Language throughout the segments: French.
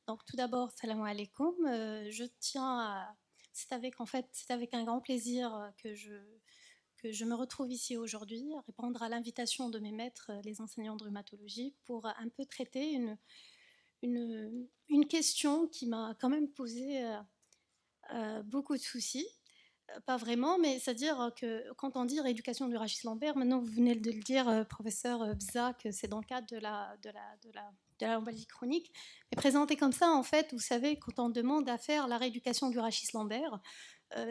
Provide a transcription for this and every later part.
Donc tout d'abord, salam alaikum. Je tiens à... c'est avec un grand plaisir que je me retrouve ici aujourd'hui, à répondre à l'invitation de mes maîtres, les enseignants de rhumatologie, pour un peu traiter une question qui m'a quand même posé beaucoup de soucis. Pas vraiment, mais c'est-à-dire que quand on dit rééducation du rachis lombaire, maintenant vous venez de le dire, professeur Bza, que c'est dans le cadre de la lombalgie chronique. Mais présenté comme ça, en fait, vous savez, quand on demande à faire la rééducation du rachis lombaire,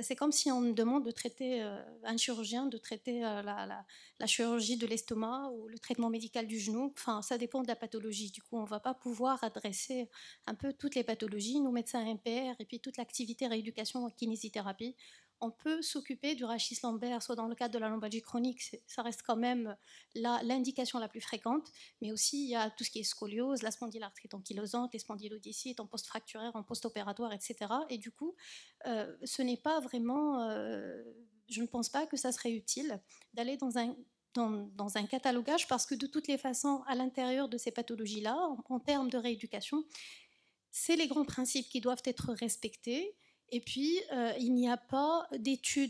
c'est comme si on me demande de traiter un chirurgien, de traiter la chirurgie de l'estomac ou le traitement médical du genou. Enfin, ça dépend de la pathologie. Du coup, on ne va pas pouvoir adresser un peu toutes les pathologies. Nous, médecins MPR, et puis toute l'activité rééducation en kinésithérapie, on peut s'occuper du rachis lombaire, soit dans le cadre de la lombalgie chronique, ça reste quand même l'indication la plus fréquente, mais aussi il y a tout ce qui est scoliose, la spondylarthrite ankylosante, les spondylodicites en post-fracturaire, en post-opératoire, etc. Et du coup, ce n'est pas vraiment, je ne pense pas que ça serait utile d'aller dans un catalogage parce que de toutes les façons, à l'intérieur de ces pathologies-là, en termes de rééducation, c'est les grands principes qui doivent être respectés. Et puis, il n'y a pas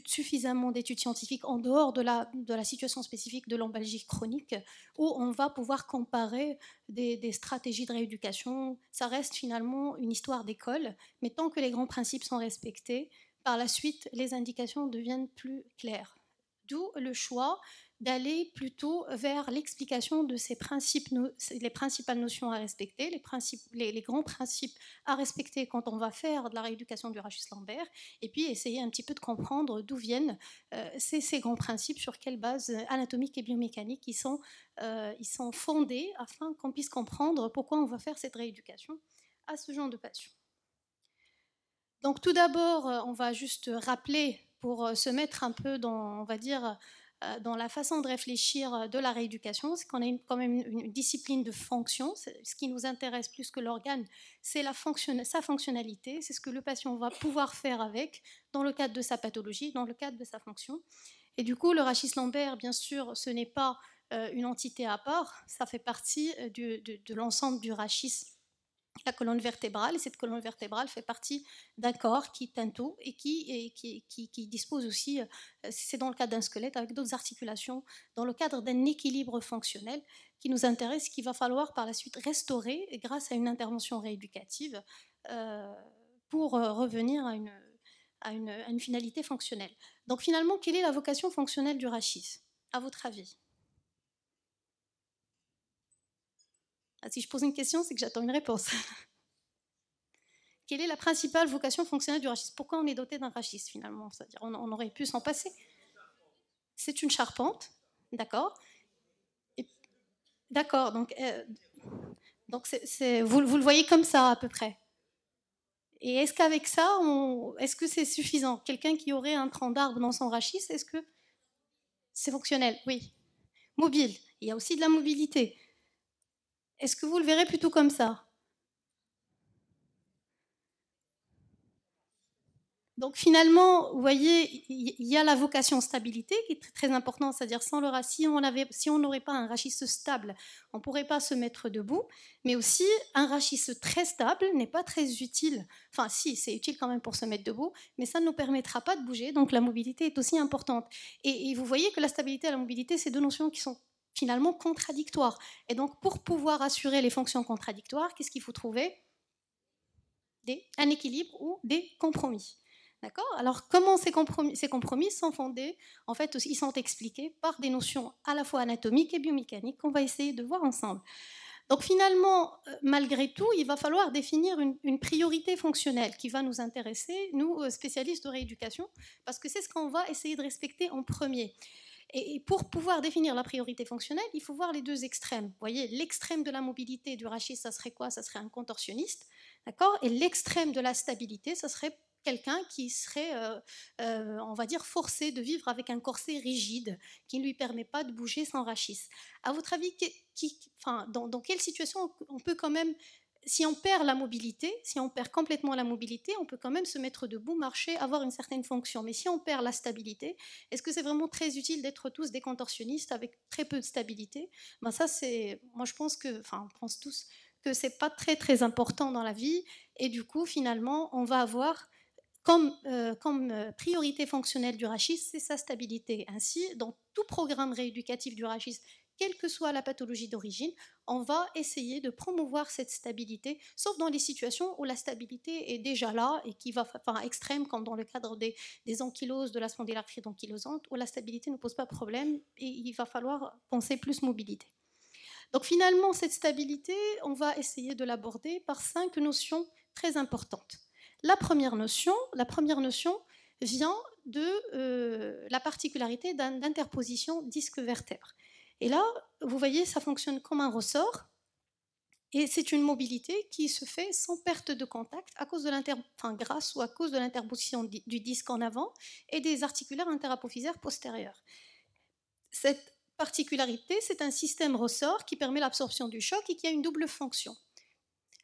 suffisamment d'études scientifiques en dehors de la situation spécifique de l'embalgie chronique où on va pouvoir comparer des stratégies de rééducation. Ça reste finalement une histoire d'école, mais tant que les grands principes sont respectés, par la suite, les indications deviennent plus claires. D'où le choix d'aller plutôt vers l'explication de ces principes, les principales notions à respecter, les grands principes à respecter quand on va faire de la rééducation du rachis lombaire, et puis essayer un petit peu de comprendre d'où viennent ces grands principes, sur quelle base anatomique et biomécanique ils sont fondés, afin qu'on puisse comprendre pourquoi on va faire cette rééducation à ce genre de patients. Donc tout d'abord, on va juste rappeler pour se mettre un peu dans, on va dire, dans la façon de réfléchir de la rééducation, c'est qu'on a quand même une discipline de fonction. Ce qui nous intéresse plus que l'organe, c'est sa fonctionnalité, c'est ce que le patient va pouvoir faire avec dans le cadre de sa pathologie, dans le cadre de sa fonction. Et du coup, le rachis lombaire, bien sûr, ce n'est pas une entité à part, ça fait partie de l'ensemble du rachis, la colonne vertébrale, et cette colonne vertébrale fait partie d'un corps qui est un tout et qui dispose aussi, c'est dans le cadre d'un squelette avec d'autres articulations, dans le cadre d'un équilibre fonctionnel qui nous intéresse, qu'il va falloir par la suite restaurer grâce à une intervention rééducative euh, pour revenir à une finalité fonctionnelle. Donc finalement, quelle est la vocation fonctionnelle du rachis, à votre avis? Si je pose une question, c'est que j'attends une réponse. Quelle est la principale vocation fonctionnelle du rachis? Pourquoi on est doté d'un rachis finalement? C'est-à-dire on aurait pu s'en passer. C'est une charpente, d'accord. D'accord, donc vous le voyez comme ça à peu près. Et est-ce qu'avec ça, est-ce que c'est suffisant? Quelqu'un qui aurait un tronc d'arbre dans son rachis, est-ce que c'est fonctionnel? Oui. Mobile, il y a aussi de la mobilité. Est-ce que vous le verrez plutôt comme ça? Donc finalement, vous voyez, il y a la vocation stabilité qui est très importante, c'est-à-dire sans le rachis, si on n'aurait pas un rachis stable, on ne pourrait pas se mettre debout, mais aussi un rachis très stable n'est pas très utile. Enfin si, c'est utile quand même pour se mettre debout, mais ça ne nous permettra pas de bouger, donc la mobilité est aussi importante. Et vous voyez que la stabilité et la mobilité, c'est deux notions qui sont finalement contradictoires. Et donc pour pouvoir assurer les fonctions contradictoires, qu'est-ce qu'il faut trouver? Un équilibre ou des compromis. D'accord? Alors, comment ces compromis sont fondés? En fait, ils sont expliqués par des notions à la fois anatomiques et biomécaniques qu'on va essayer de voir ensemble. Donc, finalement, malgré tout, il va falloir définir une priorité fonctionnelle qui va nous intéresser, nous, spécialistes de rééducation, parce que c'est ce qu'on va essayer de respecter en premier. Et pour pouvoir définir la priorité fonctionnelle, il faut voir les deux extrêmes. Vous voyez, l'extrême de la mobilité du rachis, ça serait quoi? Ça serait un contorsionniste, d'accord? Et l'extrême de la stabilité, ça serait quelqu'un qui serait, on va dire, forcé de vivre avec un corset rigide qui ne lui permet pas de bouger sans rachis. À votre avis, dans quelle situation on peut quand même, si on perd la mobilité, si on perd complètement la mobilité, on peut quand même se mettre debout, marcher, avoir une certaine fonction. Mais si on perd la stabilité, est-ce que c'est vraiment très utile d'être tous des contorsionnistes avec très peu de stabilité? Ben ça, c'est, moi je pense que, enfin, on pense tous que c'est pas très très important dans la vie, et du coup, finalement, on va avoir comme priorité fonctionnelle du rachis, c'est sa stabilité. Ainsi, dans tout programme rééducatif du rachis, quelle que soit la pathologie d'origine, on va essayer de promouvoir cette stabilité, sauf dans les situations où la stabilité est déjà là et qui va, enfin, extrême, comme dans le cadre des ankyloses, de la spondylarthrite ankylosante, où la stabilité ne pose pas de problème et il va falloir penser plus mobilité. Donc finalement, cette stabilité, on va essayer de l'aborder par 5 notions très importantes. La première notion vient de la particularité d'interposition disque-vertèbre. Et là, vous voyez, ça fonctionne comme un ressort. Et c'est une mobilité qui se fait sans perte de contact à cause de grâce ou à cause de l'interposition du disque en avant et des articulaires interapophysaires postérieurs. Cette particularité, c'est un système ressort qui permet l'absorption du choc et qui a une double fonction.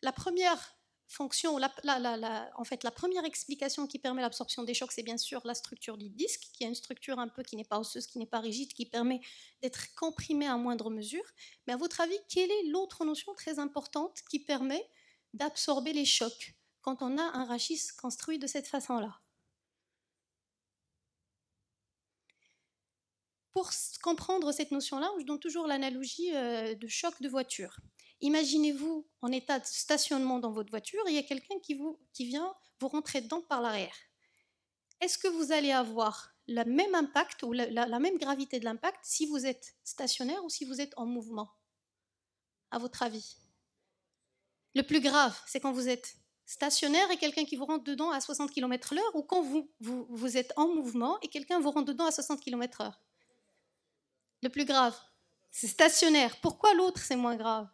La première fonction, en fait, la première explication qui permet l'absorption des chocs, c'est bien sûr la structure du disque, qui a une structure un peu qui n'est pas osseuse, qui n'est pas rigide, qui permet d'être comprimé à moindre mesure. Mais à votre avis, quelle est l'autre notion très importante qui permet d'absorber les chocs quand on a un rachis construit de cette façon-là? Pour comprendre cette notion-là, je donne toujours l'analogie de choc de voiture. Imaginez-vous en état de stationnement dans votre voiture et il y a quelqu'un qui vient vous rentrer dedans par l'arrière. Est-ce que vous allez avoir le même impact ou la même gravité de l'impact si vous êtes stationnaire ou si vous êtes en mouvement, à votre avis? Le plus grave, c'est quand vous êtes stationnaire et quelqu'un qui vous rentre dedans à 60 km/h ou quand vous êtes en mouvement et quelqu'un vous rentre dedans à 60 km/h. Le plus grave, c'est stationnaire. Pourquoi l'autre, c'est moins grave?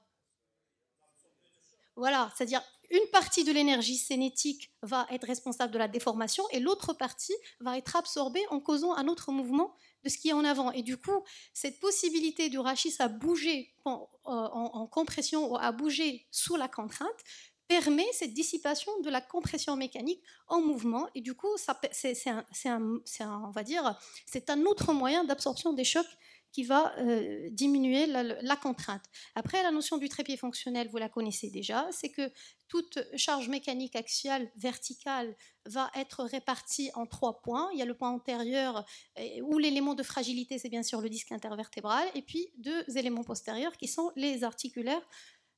Voilà, c'est-à-dire une partie de l'énergie cinétique va être responsable de la déformation et l'autre partie va être absorbée en causant un autre mouvement de ce qui est en avant. Et du coup, cette possibilité du rachis à bouger en compression ou à bouger sous la contrainte permet cette dissipation de la compression mécanique en mouvement. Et du coup, c'est un autre moyen d'absorption des chocs qui va diminuer la contrainte. Après, la notion du trépied fonctionnel, vous la connaissez déjà, c'est que toute charge mécanique axiale verticale va être répartie en 3 points. Il y a le point antérieur où l'élément de fragilité, c'est bien sûr le disque intervertébral, et puis 2 éléments postérieurs qui sont les articulaires,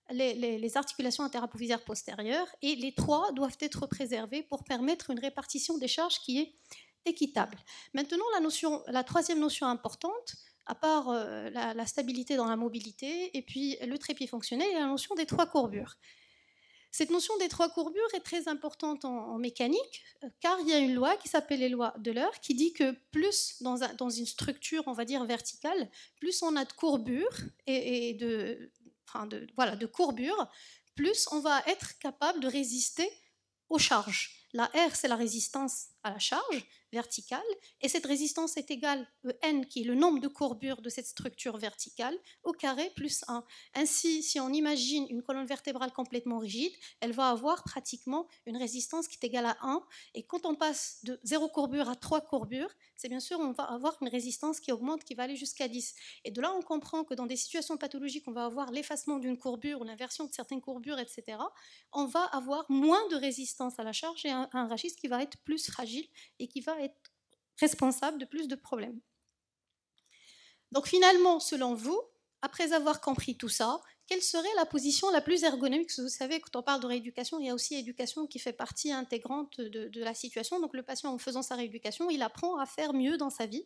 les articulations interapophysaires postérieures, et les 3 doivent être préservés pour permettre une répartition des charges qui est équitable. Maintenant, la troisième notion importante, à part la stabilité dans la mobilité et puis le trépied fonctionnel, il y a la notion des 3 courbures. Cette notion des 3 courbures est très importante en mécanique, car il y a une loi qui s'appelle les lois d'Euler, qui dit que plus dans une structure, on va dire verticale, plus on a de courbures et de courbures, plus on va être capable de résister aux charges. La R, c'est la résistance à la charge verticale, et cette résistance est égale à N, qui est le nombre de courbures de cette structure verticale, au carré plus 1. Ainsi, si on imagine une colonne vertébrale complètement rigide, elle va avoir pratiquement une résistance qui est égale à 1, et quand on passe de 0 courbure à 3 courbures, c'est bien sûr, on va avoir une résistance qui augmente, qui va aller jusqu'à 10. Et de là, on comprend que dans des situations pathologiques, on va avoir l'effacement d'une courbure ou l'inversion de certaines courbures, etc. On va avoir moins de résistance à la charge et un rachis qui va être plus fragile et qui va être responsable de plus de problèmes. Donc finalement, selon vous, après avoir compris tout ça, quelle serait la position la plus ergonomique? Parce que vous savez, quand on parle de rééducation, il y a aussi l'éducation qui fait partie intégrante de la situation. Donc le patient, en faisant sa rééducation, il apprend à faire mieux dans sa vie.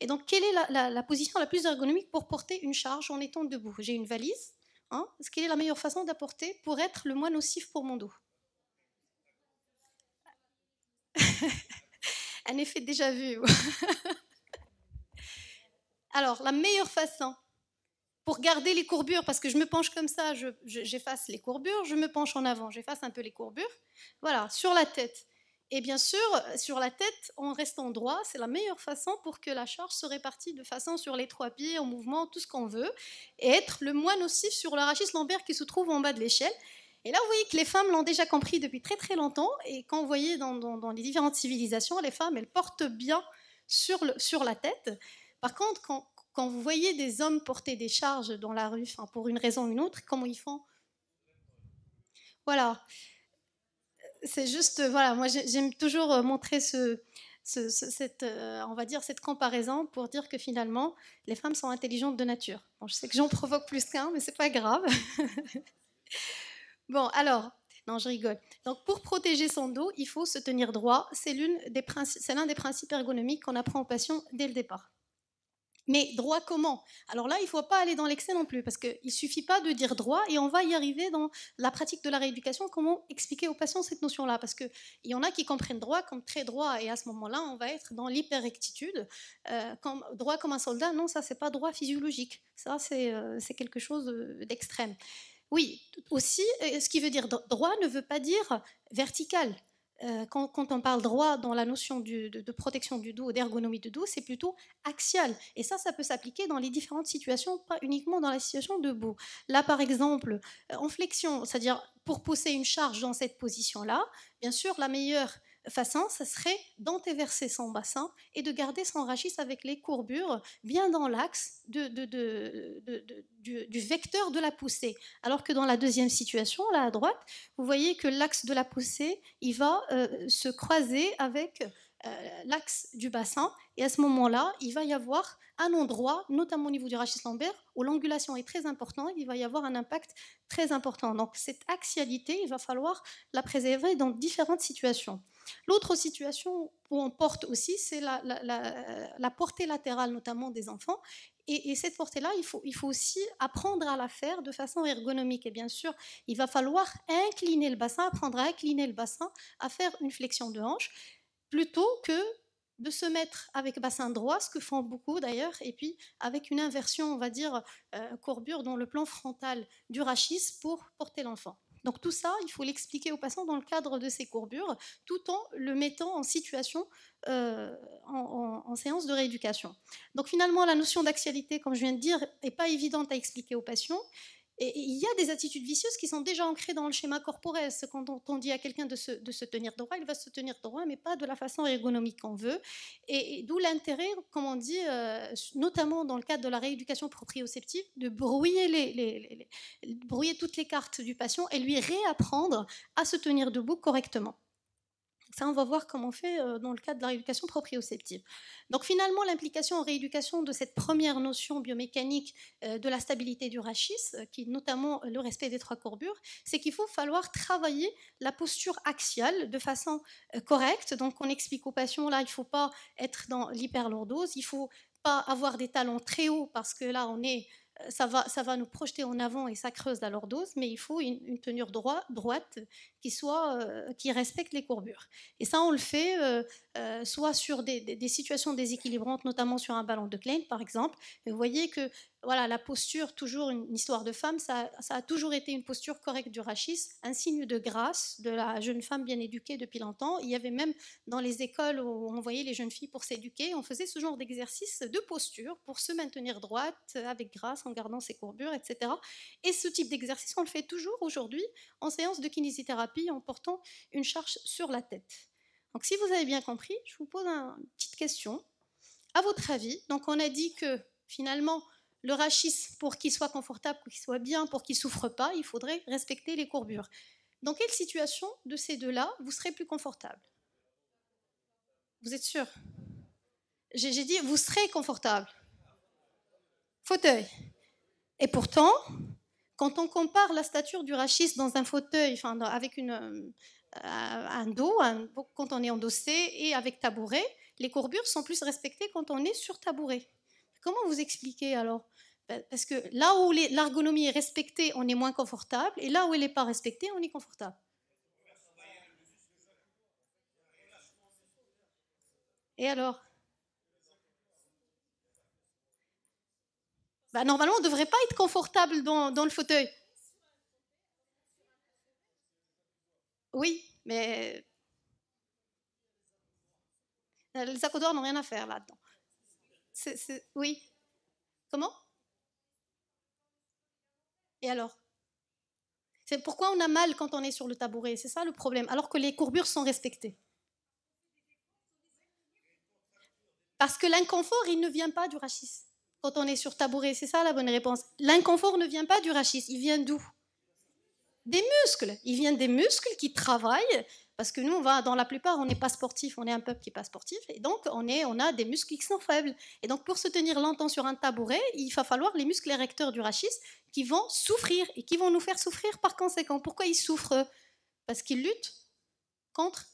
Et donc, quelle est la position la plus ergonomique pour porter une charge en étant debout? J'ai une valise. Quelle est la meilleure façon d'apporter pour être le moins nocif pour mon dos? Un effet déjà vu. Alors, la meilleure façon pour garder les courbures, parce que je me penche comme ça, j'efface les courbures, je me penche en avant, j'efface un peu les courbures. Voilà, sur la tête. Et bien sûr, sur la tête, en restant droit, c'est la meilleure façon pour que la charge se répartit de façon sur les 3 pieds, en mouvement, tout ce qu'on veut, et être le moins nocif sur le rachis lombaire qui se trouve en bas de l'échelle. Et là, vous voyez que les femmes l'ont déjà compris depuis très très longtemps, et quand vous voyez dans les différentes civilisations, les femmes, elles portent bien sur la tête. Par contre, quand vous voyez des hommes porter des charges dans la rue, pour une raison ou une autre, comment ils font? Voilà. C'est juste, voilà, moi j'aime toujours montrer cette, on va dire, cette comparaison pour dire que finalement, les femmes sont intelligentes de nature. Bon, je sais que j'en provoque plus qu'un, mais c'est pas grave. Bon, alors, non, je rigole. Donc, pour protéger son dos, il faut se tenir droit. C'est l'un des principes ergonomiques qu'on apprend aux patients dès le départ. Mais droit comment? Alors là, il ne faut pas aller dans l'excès non plus, parce qu'il ne suffit pas de dire droit, et on va y arriver dans la pratique de la rééducation, comment expliquer aux patients cette notion-là, parce qu'il y en a qui comprennent droit comme très droit, et à ce moment-là, on va être dans l'hyperrectitude. Droit comme un soldat, non, ça, c'est pas droit physiologique. Ça, c'est quelque chose d'extrême. Oui, aussi, ce qui veut dire droit ne veut pas dire vertical. Quand on parle droit dans la notion de protection du dos, d'ergonomie du dos, c'est plutôt axial. Et ça peut s'appliquer dans les différentes situations, pas uniquement dans la situation debout. Là, par exemple, en flexion, c'est-à-dire pour pousser une charge dans cette position-là, bien sûr, la meilleure façon, ce serait d'antéverser son bassin et de garder son rachis avec les courbures bien dans l'axe du vecteur de la poussée. Alors que dans la deuxième situation, là à droite, vous voyez que l'axe de la poussée, il va se croiser avec l'axe du bassin, et à ce moment-là, il va y avoir un endroit, notamment au niveau du rachis lombaire, où l'angulation est très importante, il va y avoir un impact très important. Donc cette axialité, il va falloir la préserver dans différentes situations. L'autre situation où on porte aussi, c'est la portée latérale, notamment des enfants. Et cette portée-là, il faut aussi apprendre à la faire de façon ergonomique. Et bien sûr, il va falloir incliner le bassin, apprendre à incliner le bassin, à faire une flexion de hanche, plutôt que de se mettre avec bassin droit, ce que font beaucoup d'ailleurs, et puis avec une inversion, on va dire, courbure dans le plan frontal du rachis pour porter l'enfant. Donc tout ça, il faut l'expliquer aux patients dans le cadre de ces courbures, tout en le mettant en situation en séance de rééducation. Donc finalement, la notion d'axialité, comme je viens de dire, n'est pas évidente à expliquer aux patients. Et il y a des attitudes vicieuses qui sont déjà ancrées dans le schéma corporel. Quand on dit à quelqu'un de se tenir droit, il va se tenir droit, mais pas de la façon ergonomique qu'on veut. Et d'où l'intérêt, comme on dit, notamment dans le cadre de la rééducation proprioceptive, de brouiller toutes les cartes du patient et lui réapprendre à se tenir debout correctement. Ça, on va voir comment on fait dans le cadre de la rééducation proprioceptive. Donc finalement, l'implication en rééducation de cette première notion biomécanique de la stabilité du rachis, qui est notamment le respect des trois courbures, c'est qu'il faut falloir travailler la posture axiale de façon correcte. Donc on explique aux patients, là, il ne faut pas être dans l'hyperlordose, il ne faut pas avoir des talons très hauts parce que là, ça va nous projeter en avant et ça creuse la lordose, mais il faut une tenue droite qui respecte les courbures. Et ça, on le fait soit sur des situations déséquilibrantes, notamment sur un ballon de Klein, par exemple. Et vous voyez que voilà, la posture, toujours une histoire de femme, ça a toujours été une posture correcte du rachis, un signe de grâce de la jeune femme bien éduquée depuis longtemps. Il y avait même dans les écoles où on voyait les jeunes filles pour s'éduquer, on faisait ce genre d'exercice de posture pour se maintenir droite, avec grâce, en gardant ses courbures, etc. Et ce type d'exercice, on le fait toujours aujourd'hui en séance de kinésithérapie en portant une charge sur la tête. Donc si vous avez bien compris, je vous pose une petite question. À votre avis, donc on a dit que finalement, le rachis, pour qu'il soit confortable, pour qu'il soit bien, pour qu'il ne souffre pas, il faudrait respecter les courbures. Dans quelle situation de ces deux-là, vous serez plus confortable? Vous êtes sûr? J'ai dit, vous serez confortable. Fauteuil. Et pourtant, quand on compare la stature du rachis dans un fauteuil, enfin, avec un dos, quand on est endossé, et avec tabouret, les courbures sont plus respectées quand on est sur tabouret. Comment vous expliquez alors? Parce que là où l'ergonomie est respectée, on est moins confortable, et là où elle n'est pas respectée, on est confortable. Et alors? Normalement, on ne devrait pas être confortable dans le fauteuil. Oui, mais les accoudoirs n'ont rien à faire là-dedans. Oui. Comment? Et alors? C'est pourquoi on a mal quand on est sur le tabouret, c'est ça le problème, alors que les courbures sont respectées. Parce que l'inconfort, il ne vient pas du rachis. Quand on est sur tabouret, c'est ça la bonne réponse. L'inconfort ne vient pas du rachis, il vient d'où? Des muscles. Ils viennent des muscles qui travaillent, parce que nous, dans la plupart, on n'est pas sportif, on est un peuple qui n'est pas sportif, et donc on a des muscles qui sont faibles. Et donc pour se tenir longtemps sur un tabouret, il va falloir les muscles érecteurs du rachis qui vont souffrir, et qui vont nous faire souffrir par conséquent. Pourquoi ils souffrent? Parce qu'ils luttent contre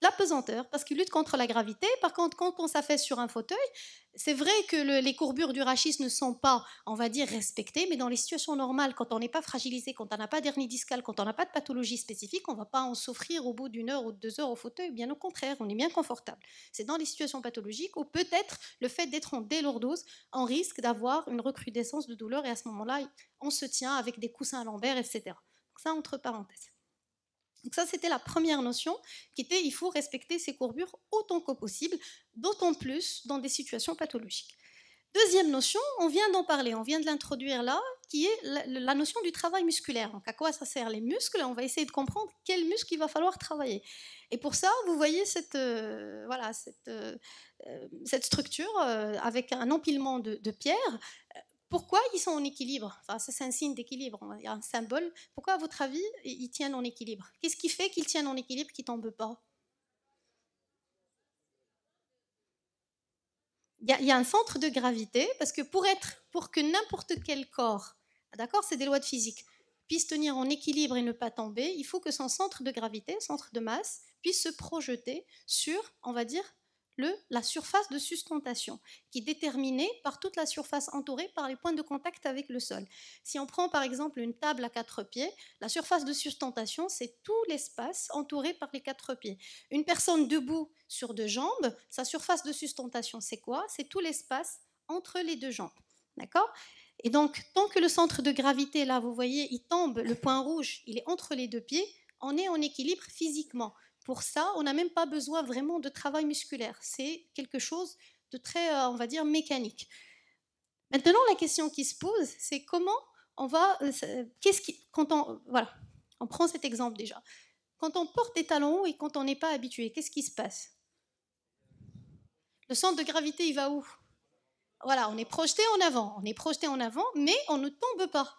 la pesanteur, parce qu'ils luttent contre la gravité. Par contre, quand on s'affaisse sur un fauteuil, c'est vrai que les courbures du rachis ne sont pas, on va dire, respectées, mais dans les situations normales, quand on n'est pas fragilisé, quand on n'a pas d'hernie discale, quand on n'a pas de pathologie spécifique, on ne va pas en souffrir au bout d'1 heure ou de 2 heures au fauteuil, bien au contraire, on est bien confortable. C'est dans les situations pathologiques où peut-être le fait d'être en délordose, on risque d'avoir une recrudescence de douleur, et à ce moment-là, on se tient avec des coussins lombaires, etc. Donc ça, entre parenthèses. Donc ça, c'était la première notion, qui était il faut respecter ces courbures autant que possible, d'autant plus dans des situations pathologiques. Deuxième notion, on vient d'en parler, on vient de l'introduire là, qui est la notion du travail musculaire. Donc à quoi ça sert les muscles? On va essayer de comprendre quels muscles il va falloir travailler. Et pour ça, vous voyez cette structure avec un empilement de pierres. Pourquoi ils sont en équilibre? Enfin, ça, c'est un signe d'équilibre, il y a un symbole. Pourquoi, à votre avis, ils tiennent en équilibre? Qu'est-ce qui fait qu'ils tiennent en équilibre, qu'ils ne tombent pas? Il y a un centre de gravité, parce que pour que n'importe quel corps, d'accord, c'est des lois de physique, puisse tenir en équilibre et ne pas tomber, il faut que son centre de gravité, centre de masse, puisse se projeter sur, on va dire, la surface de sustentation, qui est déterminée par toute la surface entourée par les points de contact avec le sol. Si on prend par exemple une table à 4 pieds, la surface de sustentation, c'est tout l'espace entouré par les 4 pieds. Une personne debout sur 2 jambes, sa surface de sustentation, c'est quoi? C'est tout l'espace entre les 2 jambes. D'accord? Et donc, tant que le centre de gravité, là, vous voyez, il tombe, le point rouge, il est entre les 2 pieds, on est en équilibre physiquement. Pour ça, on n'a même pas besoin vraiment de travail musculaire. C'est quelque chose de très, on va dire, mécanique. Maintenant, la question qui se pose, c'est comment on va... voilà, on prend cet exemple déjà. Quand on porte des talons hauts et quand on n'est pas habitué, qu'est-ce qui se passe? Le centre de gravité, il va où? Voilà, on est projeté en avant, mais on ne tombe pas.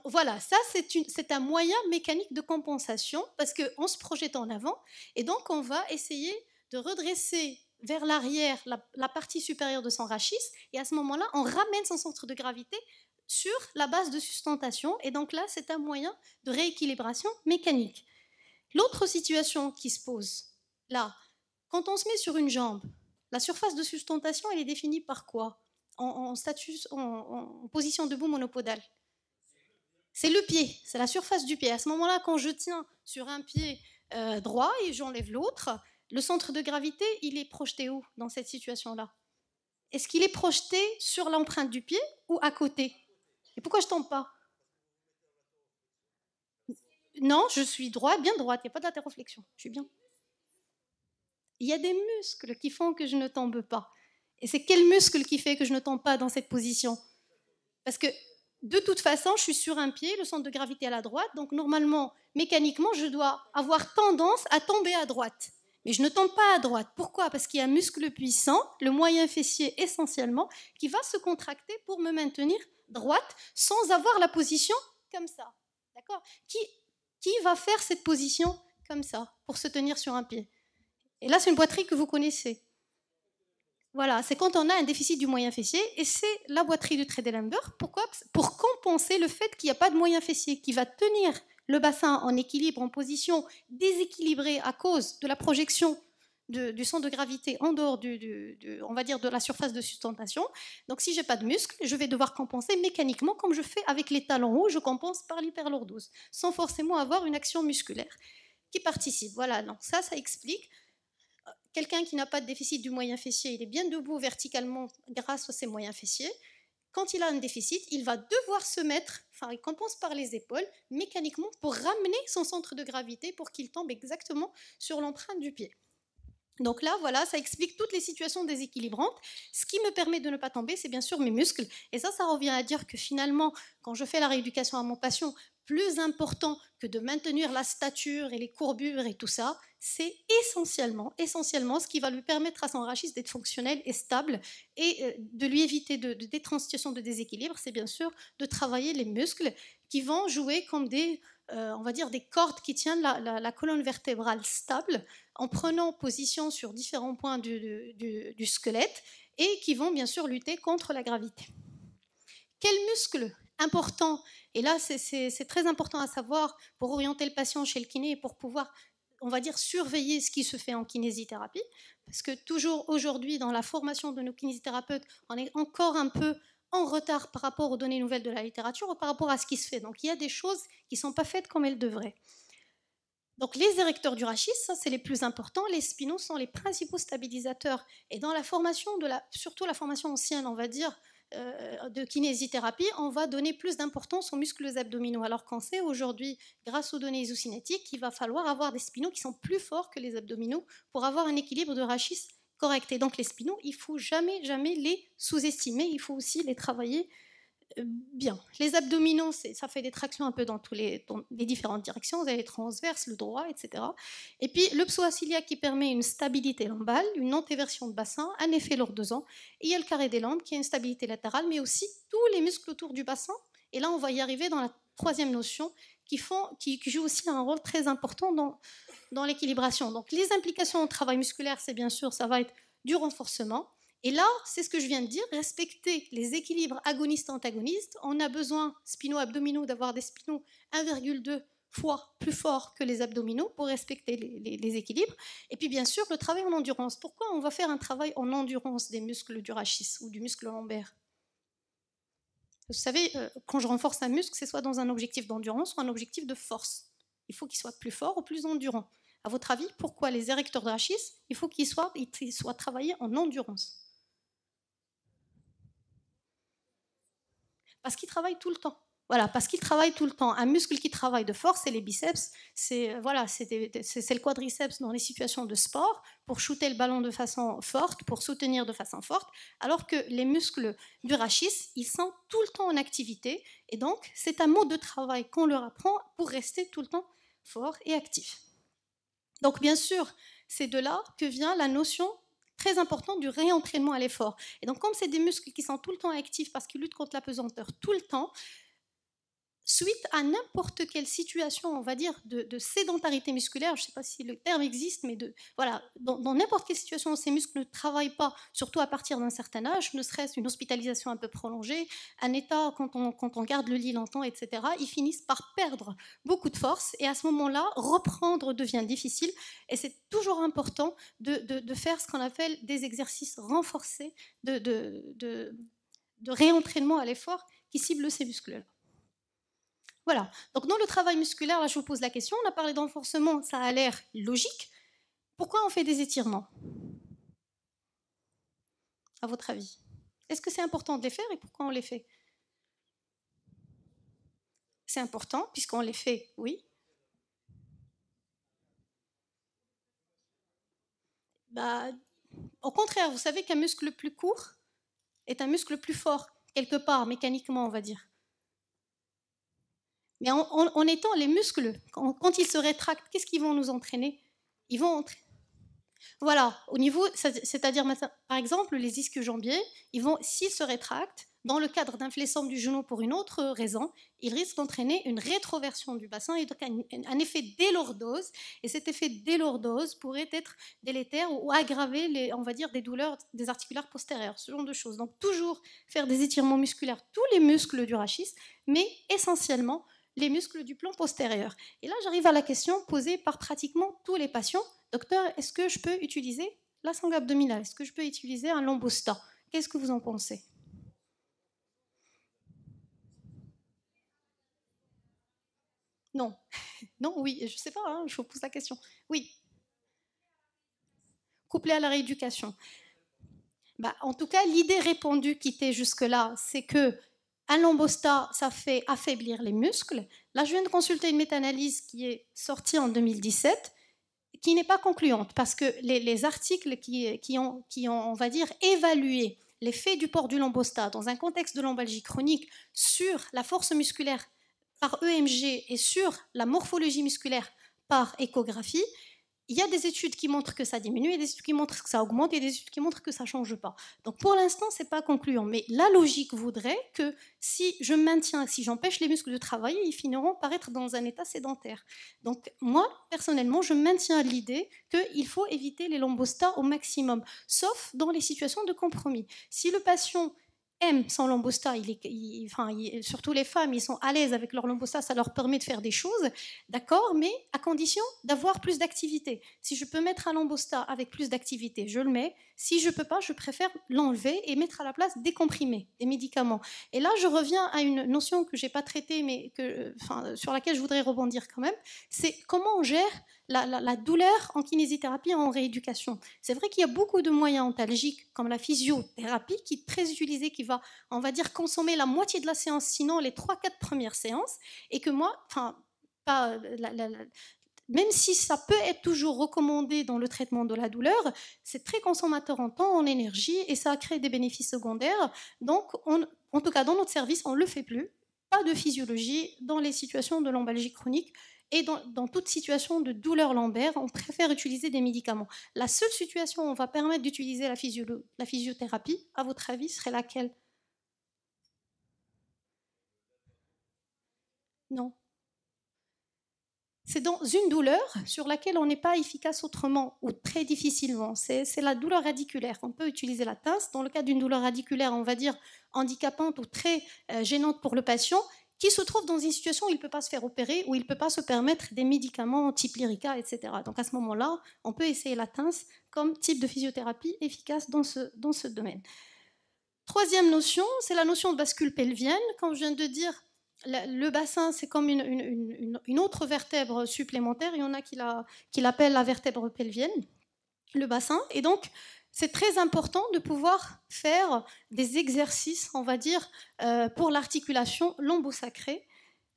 Voilà, ça c'est un moyen mécanique de compensation parce qu'on se projette en avant et donc on va essayer de redresser vers l'arrière la partie supérieure de son rachis et à ce moment-là on ramène son centre de gravité sur la base de sustentation et donc là c'est un moyen de rééquilibration mécanique. L'autre situation qui se pose là, quand on se met sur une jambe, la surface de sustentation elle est définie par quoi? En position debout monopodale. C'est le pied, c'est la surface du pied. À ce moment-là, quand je tiens sur un pied droit et j'enlève l'autre, le centre de gravité, il est projeté où dans cette situation-là? Est-ce qu'il est projeté sur l'empreinte du pied ou à côté? Et pourquoi je ne tombe pas? Non, je suis bien droite, il n'y a pas d'interroflexion, je suis bien. Il y a des muscles qui font que je ne tombe pas. Et c'est quel muscle qui fait que je ne tombe pas dans cette position? Parce que de toute façon, je suis sur un pied, le centre de gravité à la droite, donc normalement, mécaniquement, je dois avoir tendance à tomber à droite. Mais je ne tombe pas à droite. Pourquoi? Parce qu'il y a un muscle puissant, le moyen fessier essentiellement, qui va se contracter pour me maintenir droite sans avoir la position comme ça. D'accord? Qui va faire cette position comme ça pour se tenir sur un pied? Et là, c'est une boiterie que vous connaissez. Voilà, c'est quand on a un déficit du moyen fessier et c'est la boiterie de Trendelenburg. Pourquoi? Pour compenser le fait qu'il n'y a pas de moyen fessier qui va tenir le bassin en équilibre, en position déséquilibrée à cause de la projection du centre de gravité en dehors on va dire de la surface de sustentation. Donc si je n'ai pas de muscle, je vais devoir compenser mécaniquement comme je fais avec les talons hauts, je compense par l'hyperlordose, sans forcément avoir une action musculaire qui participe. Voilà, donc ça explique. Quelqu'un qui n'a pas de déficit du moyen fessier, il est bien debout verticalement grâce à ses moyens fessiers. Quand il a un déficit, il va devoir se mettre, enfin il compense par les épaules, mécaniquement pour ramener son centre de gravité pour qu'il tombe exactement sur l'empreinte du pied. Donc là, voilà, ça explique toutes les situations déséquilibrantes. Ce qui me permet de ne pas tomber, c'est bien sûr mes muscles. Et ça revient à dire que finalement, quand je fais la rééducation à mon patient, plus important que de maintenir la stature et les courbures et tout ça, c'est essentiellement ce qui va lui permettre à son rachis d'être fonctionnel et stable et de lui éviter d'être en situation de déséquilibre, c'est bien sûr de travailler les muscles qui vont jouer comme on va dire des cordes qui tiennent la colonne vertébrale stable en prenant position sur différents points du squelette et qui vont bien sûr lutter contre la gravité. Quel muscle important, et là c'est très important à savoir pour orienter le patient chez le kiné et pour pouvoir, on va dire, surveiller ce qui se fait en kinésithérapie, parce que toujours aujourd'hui dans la formation de nos kinésithérapeutes, on est encore un peu en retard par rapport aux données nouvelles de la littérature ou par rapport à ce qui se fait. Donc il y a des choses qui ne sont pas faites comme elles devraient. Donc les érecteurs du rachis, ça c'est les plus importants. Les spinaux sont les principaux stabilisateurs. Et dans la formation, surtout la formation ancienne, on va dire, de kinésithérapie, on va donner plus d'importance aux muscles abdominaux. Alors qu'on sait aujourd'hui, grâce aux données isocinétiques, qu'il va falloir avoir des spinaux qui sont plus forts que les abdominaux pour avoir un équilibre de rachis correct. Et donc les spinaux, il ne faut jamais les sous-estimer, il faut aussi les travailler bien. Les abdominaux, ça fait des tractions un peu dans les différentes directions. Vous avez les transverses, le droit, etc. Et puis le psoas-iliaque qui permet une stabilité lambale, une antéversion de bassin, un effet lordosant. Et il y a le carré des lambes qui a une stabilité latérale, mais aussi tous les muscles autour du bassin. Et là, on va y arriver dans la troisième notion qui joue aussi un rôle très important dans l'équilibration. Donc les implications au travail musculaire, c'est bien sûr, ça va être du renforcement. Et là, c'est ce que je viens de dire, respecter les équilibres agonistes-antagonistes. On a besoin, spino-abdominaux, d'avoir des spinaux 1,2 fois plus forts que les abdominaux pour respecter les équilibres. Et puis bien sûr, le travail en endurance. Pourquoi on va faire un travail en endurance des muscles du rachis ou du muscle lombaire? Vous savez, quand je renforce un muscle, c'est soit dans un objectif d'endurance ou un objectif de force. Il faut qu'il soit plus fort ou plus endurant. À votre avis, pourquoi les érecteurs de rachis, il faut qu'ils soient travaillés en endurance? Parce qu'ils travaillent tout le temps. Voilà, parce qu'ils travaillent tout le temps. Un muscle qui travaille de force, c'est les biceps. C'est le quadriceps dans les situations de sport pour shooter le ballon de façon forte, pour soutenir de façon forte, alors que les muscles du rachis, ils sont tout le temps en activité. Et donc, c'est un mode de travail qu'on leur apprend pour rester tout le temps fort et actif. Donc, bien sûr, c'est de là que vient la notion très importante du réentraînement à l'effort. Et donc, comme c'est des muscles qui sont tout le temps actifs parce qu'ils luttent contre la pesanteur tout le temps, suite à n'importe quelle situation, on va dire, de sédentarité musculaire, je ne sais pas si le terme existe, mais voilà, dans n'importe quelle situation où ces muscles ne travaillent pas, surtout à partir d'un certain âge, ne serait-ce une hospitalisation un peu prolongée, un état quand on garde le lit longtemps, etc., ils finissent par perdre beaucoup de force et à ce moment-là, reprendre devient difficile et c'est toujours important de faire ce qu'on appelle des exercices renforcés de réentraînement à l'effort qui ciblent ces muscles-là. Voilà. Donc dans le travail musculaire, là je vous pose la question, on a parlé d'enforcement, ça a l'air logique. Pourquoi on fait des étirements? À votre avis? Est-ce que c'est important de les faire et pourquoi on les fait? C'est important puisqu'on les fait, oui. Au contraire, vous savez qu'un muscle plus court est un muscle plus fort, quelque part, mécaniquement, on va dire. Mais en étant les muscles, quand ils se rétractent, qu'est-ce qu'ils vont nous entraîner? Ils vont entraîner. Voilà, au niveau, c'est-à-dire par exemple les ischio-jambiers, s'ils se rétractent, dans le cadre d'un fléchissement du genou pour une autre raison, ils risquent d'entraîner une rétroversion du bassin et donc un effet délordose. Et cet effet délordose pourrait être délétère ou aggraver, on va dire, des douleurs des articulaires postérieurs, ce genre de choses. Donc toujours faire des étirements musculaires, tous les muscles du rachis, mais essentiellement les muscles du plan postérieur. Et là, j'arrive à la question posée par pratiquement tous les patients. Docteur, est-ce que je peux utiliser la sangle abdominale? Est-ce que je peux utiliser un lombosta? Qu'est-ce que vous en pensez? Non. Non, oui, je ne sais pas, hein, je vous pose la question. Oui. Couplé à la rééducation. En tout cas, l'idée répandue qui était jusque-là, c'est que un lombosta, ça fait affaiblir les muscles. Là, je viens de consulter une méta-analyse qui est sortie en 2017, qui n'est pas concluante, parce que les articles qui ont, on va dire, évalué l'effet du port du lombosta dans un contexte de lombalgie chronique sur la force musculaire par EMG et sur la morphologie musculaire par échographie, il y a des études qui montrent que ça diminue, il y a des études qui montrent que ça augmente, et des études qui montrent que ça ne change pas. Donc pour l'instant, ce n'est pas concluant. Mais la logique voudrait que si je maintiens, si j'empêche les muscles de travailler, ils finiront par être dans un état sédentaire. Donc moi, personnellement, je maintiens l'idée qu'il faut éviter les lombostas au maximum, sauf dans les situations de compromis. Si le patient aiment son lombosta, surtout les femmes, ils sont à l'aise avec leur lombosta, ça leur permet de faire des choses, d'accord, mais à condition d'avoir plus d'activité. Si je peux mettre un lombosta avec plus d'activité, je le mets. Si je ne peux pas, je préfère l'enlever et mettre à la place des comprimés, des médicaments. Et là, je reviens à une notion que je n'ai pas traitée, mais sur laquelle je voudrais rebondir quand même, c'est comment on gère la douleur en kinésithérapie et en rééducation. C'est vrai qu'il y a beaucoup de moyens antalgiques, comme la physiothérapie, qui est très utilisée, qui va, on va dire, consommer la moitié de la séance, sinon les 3-4 premières séances, et que moi, même si ça peut être toujours recommandé dans le traitement de la douleur, c'est très consommateur en temps, en énergie, et ça crée des bénéfices secondaires. Donc, en tout cas, dans notre service, on ne le fait plus. Pas de physiologie dans les situations de lombalgie chronique. Et dans toute situation de douleur lombaire, on préfère utiliser des médicaments. La seule situation où on va permettre d'utiliser la physiothérapie, à votre avis, serait laquelle? Non. C'est dans une douleur sur laquelle on n'est pas efficace autrement ou très difficilement. C'est la douleur radiculaire. On peut utiliser la pince. Dans le cas d'une douleur radiculaire, on va dire handicapante ou très gênante pour le patient, qui se trouve dans une situation où il ne peut pas se faire opérer, où il ne peut pas se permettre des médicaments type Lyrica, etc. Donc à ce moment-là, on peut essayer la pince comme type de physiothérapie efficace dans ce domaine. Troisième notion, c'est la notion de bascule pelvienne. Comme je viens de dire, le bassin, c'est comme une autre vertèbre supplémentaire. Il y en a qui l'appellent la vertèbre pelvienne, le bassin. Et donc, c'est très important de pouvoir faire des exercices, on va dire, pour l'articulation lombo-sacrée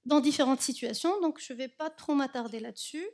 dans différentes situations. Donc, je ne vais pas trop m'attarder là-dessus.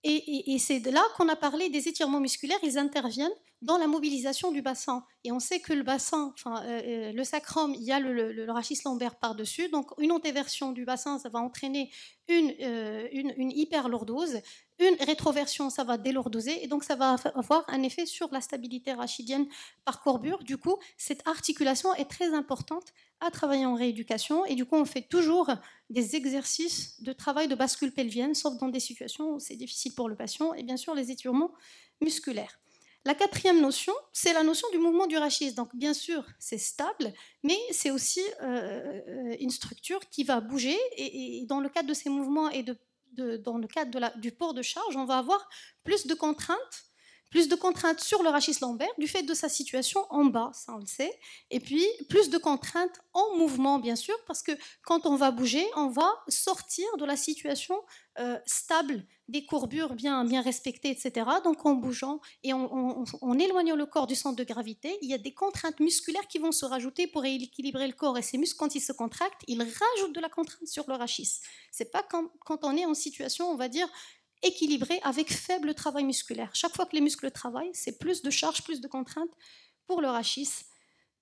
Et c'est de là qu'on a parlé des étirements musculaires. Ils interviennent dans la mobilisation du bassin. Et on sait que le bassin, le sacrum, il y a le rachis lombaire par-dessus. Donc, une antéversion du bassin, ça va entraîner une hyperlordose. Une rétroversion, ça va délourdoser. Et donc, ça va avoir un effet sur la stabilité rachidienne par courbure. Du coup, cette articulation est très importante à travailler en rééducation. Et du coup, on fait toujours des exercices de travail de bascule pelvienne, sauf dans des situations où c'est difficile pour le patient. Et bien sûr, les étirements musculaires. La quatrième notion, c'est la notion du mouvement du rachis. Donc, bien sûr, c'est stable, mais c'est aussi une structure qui va bouger. Et dans le cadre de ces mouvements et dans le cadre du port de charge, on va avoir plus de contraintes sur le rachis lombaire du fait de sa situation en bas, ça on le sait, et puis plus de contraintes en mouvement bien sûr, parce que quand on va bouger, on va sortir de la situation stable, des courbures bien respectées, etc. Donc en bougeant et en éloignant le corps du centre de gravité, il y a des contraintes musculaires qui vont se rajouter pour équilibrer le corps, et ces muscles, quand ils se contractent, ils rajoutent de la contrainte sur le rachis. C'est pas quand on est en situation, on va dire, équilibré avec faible travail musculaire. Chaque fois que les muscles travaillent, c'est plus de charge, plus de contraintes pour le rachis.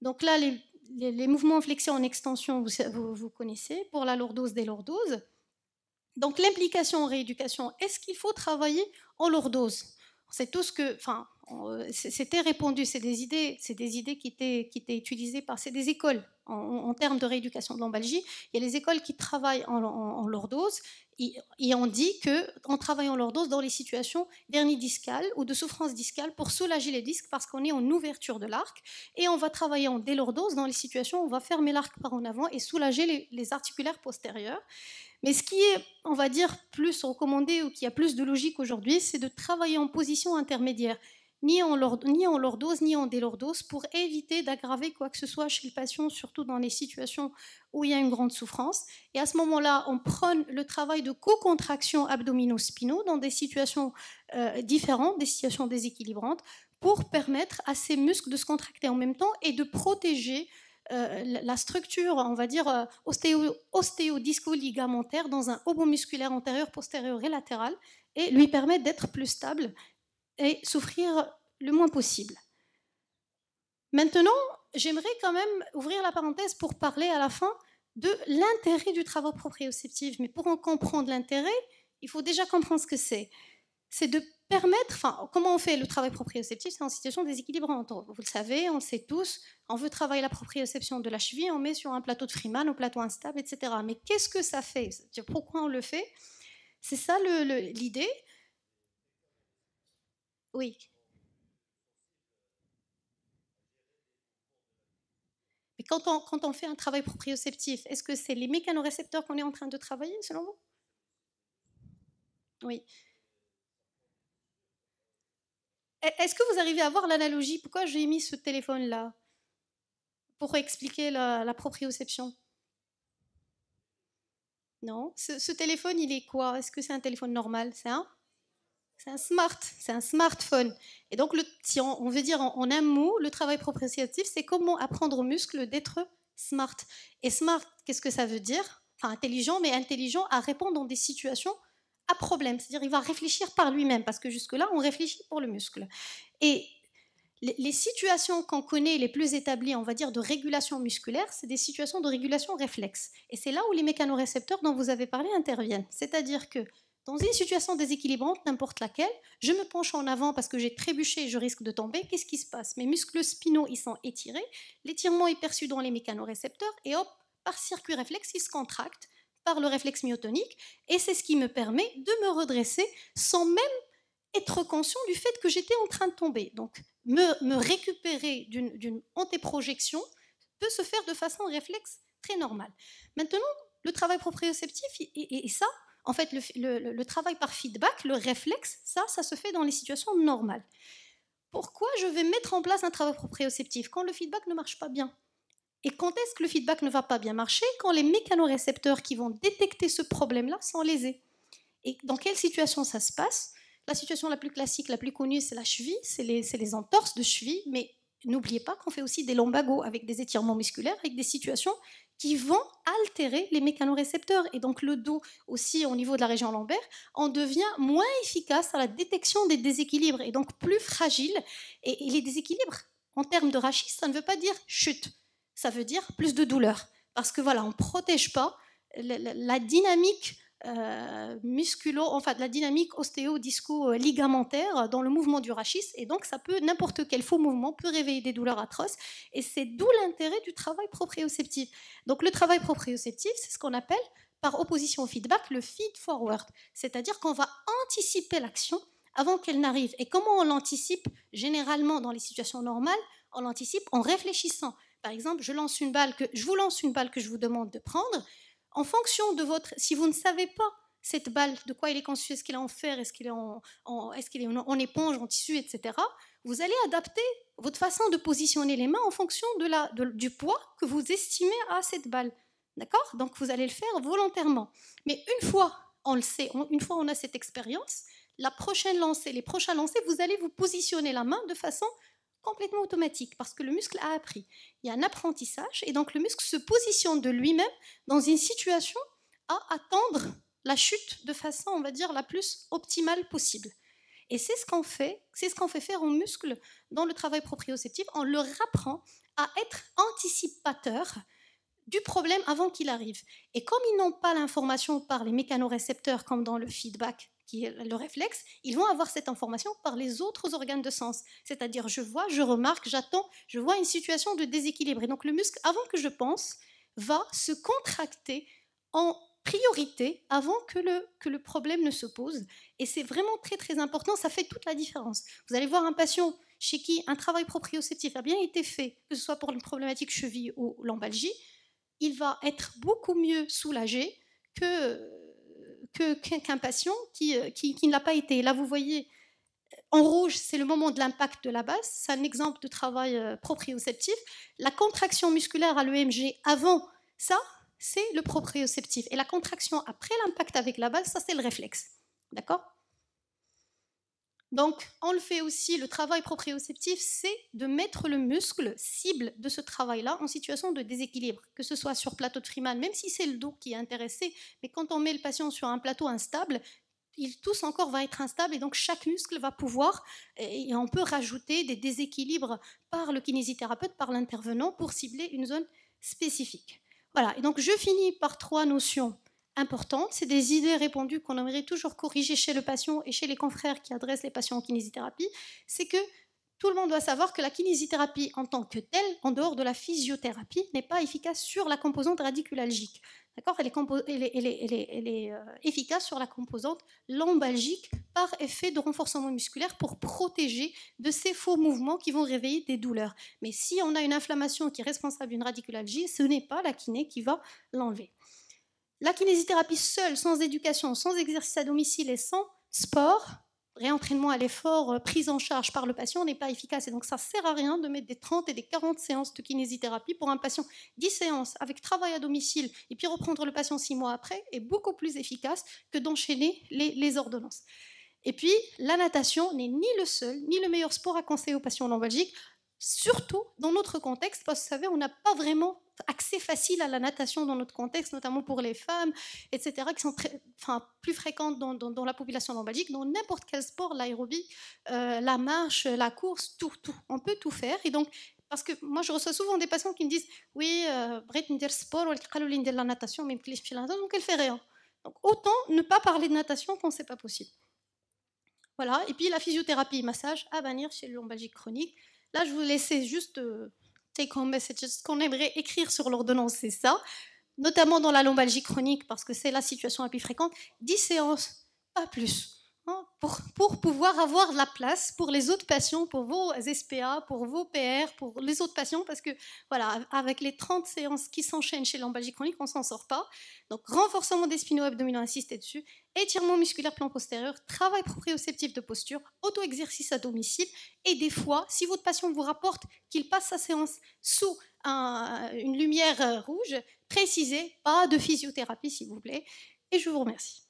Donc là, les mouvements flexion en extension, vous connaissez, pour la lordose, délordose. Donc l'implication en rééducation, est-ce qu'il faut travailler en lordose? C'est tout ce que, c'était répandu, c'est des idées qui étaient utilisées c'est des écoles en termes de rééducation de lombalgie. Il y a les écoles qui travaillent en lordose et on dit qu'on travaille en lordose dans les situations d'hernie discale ou de souffrance discale pour soulager les disques parce qu'on est en ouverture de l'arc, et on va travailler en délordose dans les situations où on va fermer l'arc par en avant et soulager les articulaires postérieurs. Mais ce qui est, on va dire, plus recommandé ou qui a plus de logique aujourd'hui, c'est de travailler en position intermédiaire, ni en lordose, ni en délordose, pour éviter d'aggraver quoi que ce soit chez le patient, surtout dans les situations où il y a une grande souffrance. Et à ce moment-là, on prône le travail de co-contraction abdominaux-spinaux dans des situations différentes, des situations déséquilibrantes, pour permettre à ces muscles de se contracter en même temps et de protéger la structure, on va dire, ostéodisco-ligamentaire dans un haut musculaire antérieur, postérieur et latéral, et lui permettre d'être plus stable et souffrir le moins possible. Maintenant, j'aimerais quand même ouvrir la parenthèse pour parler à la fin de l'intérêt du travail proprioceptif. Mais pour en comprendre l'intérêt, il faut déjà comprendre ce que c'est. C'est de permettre, enfin, comment on fait le travail proprioceptif? C'est en situation déséquilibrante. Vous le savez, on le sait tous, on veut travailler la proprioception de la cheville, on met sur un plateau de Freeman, au plateau instable, etc. Mais qu'est-ce que ça fait? Pourquoi on le fait? C'est ça l'idée. Oui. Mais quand on fait un travail proprioceptif, est-ce que c'est les mécanorécepteurs qu'on est en train de travailler, selon vous? Oui. Est-ce que vous arrivez à voir l'analogie? Pourquoi j'ai mis ce téléphone-là? Pour expliquer la proprioception. Non. Ce téléphone, il est quoi? Est-ce que c'est un téléphone normal? C'est un smartphone. Et donc, si on veut dire en un mot, le travail proprioceptif, c'est comment apprendre aux muscles d'être smart. Et smart, qu'est-ce que ça veut dire? Enfin, intelligent, mais intelligent à répondre dans des situations à problème. C'est-à-dire, il va réfléchir par lui-même, parce que jusque-là, on réfléchit pour le muscle. Et les situations qu'on connaît les plus établies, on va dire, de régulation musculaire, c'est des situations de régulation réflexe. Et c'est là où les mécanorécepteurs dont vous avez parlé interviennent. C'est-à-dire que dans une situation déséquilibrante, n'importe laquelle, je me penche en avant parce que j'ai trébuché et je risque de tomber. Qu'est-ce qui se passe? Mes muscles spinaux, ils sont étirés. L'étirement est perçu dans les mécanorécepteurs et hop, par circuit réflexe, ils se contractent par le réflexe myotonique. Et c'est ce qui me permet de me redresser sans même être conscient du fait que j'étais en train de tomber. Donc, me récupérer d'une antéprojection peut se faire de façon réflexe très normale. Maintenant, le travail proprioceptif, et ça, en fait, le travail par feedback, le réflexe, ça se fait dans les situations normales. Pourquoi je vais mettre en place un travail proprioceptif quand le feedback ne marche pas bien? Et quand est-ce que le feedback ne va pas bien marcher? Quand les mécanorécepteurs qui vont détecter ce problème-là sont lésés. Et dans quelle situation ça se passe? La situation la plus classique, la plus connue, c'est la cheville, c'est les entorses de cheville, mais n'oubliez pas qu'on fait aussi des lumbagos avec des étirements musculaires, avec des situations qui vont altérer les mécanorécepteurs. Et donc le dos aussi, au niveau de la région lombaire, on devient moins efficace à la détection des déséquilibres et donc plus fragile. Et les déséquilibres, en termes de rachis, ça ne veut pas dire chute, ça veut dire plus de douleur. Parce que voilà, on ne protège pas la dynamique enfin de la dynamique ostéo-disco-ligamentaire dans le mouvement du rachis, et donc ça peut, n'importe quel faux mouvement peut réveiller des douleurs atroces, et c'est d'où l'intérêt du travail proprioceptif. Donc le travail proprioceptif, c'est ce qu'on appelle, par opposition au feedback, le feed-forward, c'est-à-dire qu'on va anticiper l'action avant qu'elle n'arrive. Et comment on l'anticipe? Généralement, dans les situations normales, on l'anticipe en réfléchissant. Par exemple, je vous lance une balle que je vous demande de prendre. En fonction de votre... Si vous ne savez pas cette balle, de quoi elle est conçue, est-ce qu'elle est en fer, est-ce qu'elle est en éponge, en tissu, etc., vous allez adapter votre façon de positionner les mains en fonction du poids que vous estimez à cette balle. D'accord? Donc vous allez le faire volontairement. Mais une fois on le sait, une fois on a cette expérience, les prochains lancers, vous allez vous positionner la main de façon complètement automatique, parce que le muscle a appris. Il y a un apprentissage, et donc le muscle se positionne de lui-même dans une situation à attendre la chute de façon, on va dire, la plus optimale possible. Et c'est ce qu'on fait faire aux muscles dans le travail proprioceptif. On leur apprend à être anticipateurs du problème avant qu'il arrive. Et comme ils n'ont pas l'information par les mécanorécepteurs, comme dans le feedback, qui est le réflexe, ils vont avoir cette information par les autres organes de sens. C'est-à-dire, je vois, je remarque, j'attends, je vois une situation de déséquilibre. Et donc le muscle, avant que je pense, va se contracter en priorité avant que le problème ne se pose. Et c'est vraiment très très important, ça fait toute la différence. Vous allez voir un patient chez qui un travail proprioceptif a bien été fait, que ce soit pour une problématique cheville ou lombalgie, il va être beaucoup mieux soulagé qu'un patient qui ne l'a pas été. Là, vous voyez, en rouge, c'est le moment de l'impact de la base. C'est un exemple de travail proprioceptif. La contraction musculaire à l'EMG avant ça, c'est le proprioceptif. Et la contraction après l'impact avec la base, ça, c'est le réflexe. D'accord? Donc, on le fait aussi, le travail proprioceptif, c'est de mettre le muscle cible de ce travail-là en situation de déséquilibre, que ce soit sur plateau de Freeman, même si c'est le dos qui est intéressé, mais quand on met le patient sur un plateau instable, tous encore va être instable, et donc chaque muscle va pouvoir, et on peut rajouter des déséquilibres par le kinésithérapeute, par l'intervenant, pour cibler une zone spécifique. Voilà, et donc je finis par 3 notions importantes. C'est des idées répandues qu'on aimerait toujours corriger chez le patient et chez les confrères qui adressent les patients en kinésithérapie. C'est que tout le monde doit savoir que la kinésithérapie en tant que telle, en dehors de la physiothérapie, n'est pas efficace sur la composante radiculalgique. D'accord, elle est efficace sur la composante lombalgique par effet de renforcement musculaire pour protéger de ces faux mouvements qui vont réveiller des douleurs. Mais si on a une inflammation qui est responsable d'une radiculalgie, ce n'est pas la kiné qui va l'enlever. La kinésithérapie seule, sans éducation, sans exercice à domicile et sans sport, réentraînement à l'effort, prise en charge par le patient n'est pas efficace. Et donc ça ne sert à rien de mettre des 30 et des 40 séances de kinésithérapie pour un patient. 10 séances avec travail à domicile et puis reprendre le patient 6 mois après est beaucoup plus efficace que d'enchaîner les ordonnances. Et puis, la natation n'est ni le seul, ni le meilleur sport à conseiller aux patients lombalgiques, surtout dans notre contexte, parce que vous savez, on n'a pas vraiment accès facile à la natation dans notre contexte, notamment pour les femmes, etc., qui sont plus fréquentes dans la population lombalgique. Dans n'importe quel sport, l'aérobie, la marche, la course, tout. On peut tout faire. Et donc, parce que moi, je reçois souvent des patients qui me disent « Oui, bref, je sport, ou la natation, mais je fais la natation, donc elle fait rien. » Donc, autant ne pas parler de natation quand c'est pas possible. Voilà, et puis la physiothérapie et massage à bannir chez le lombalgique chronique. Là, je vous laissais juste take home messages. Ce qu'on aimerait écrire sur l'ordonnance, c'est ça, notamment dans la lombalgie chronique, parce que c'est la situation la plus fréquente. 10 séances, pas plus, hein, pour pouvoir avoir de la place pour les autres patients, pour vos SPA, pour vos PR, pour les autres patients, parce que voilà, avec les 30 séances qui s'enchaînent chez la lombalgie chronique, on ne s'en sort pas. Donc, renforcement des spino-abdominaux insisté dessus, étirement musculaire plan postérieur, travail proprioceptif de posture, auto-exercice à domicile, et des fois, si votre patient vous rapporte qu'il passe sa séance sous une lumière rouge, précisez, pas de physiothérapie s'il vous plaît, et je vous remercie.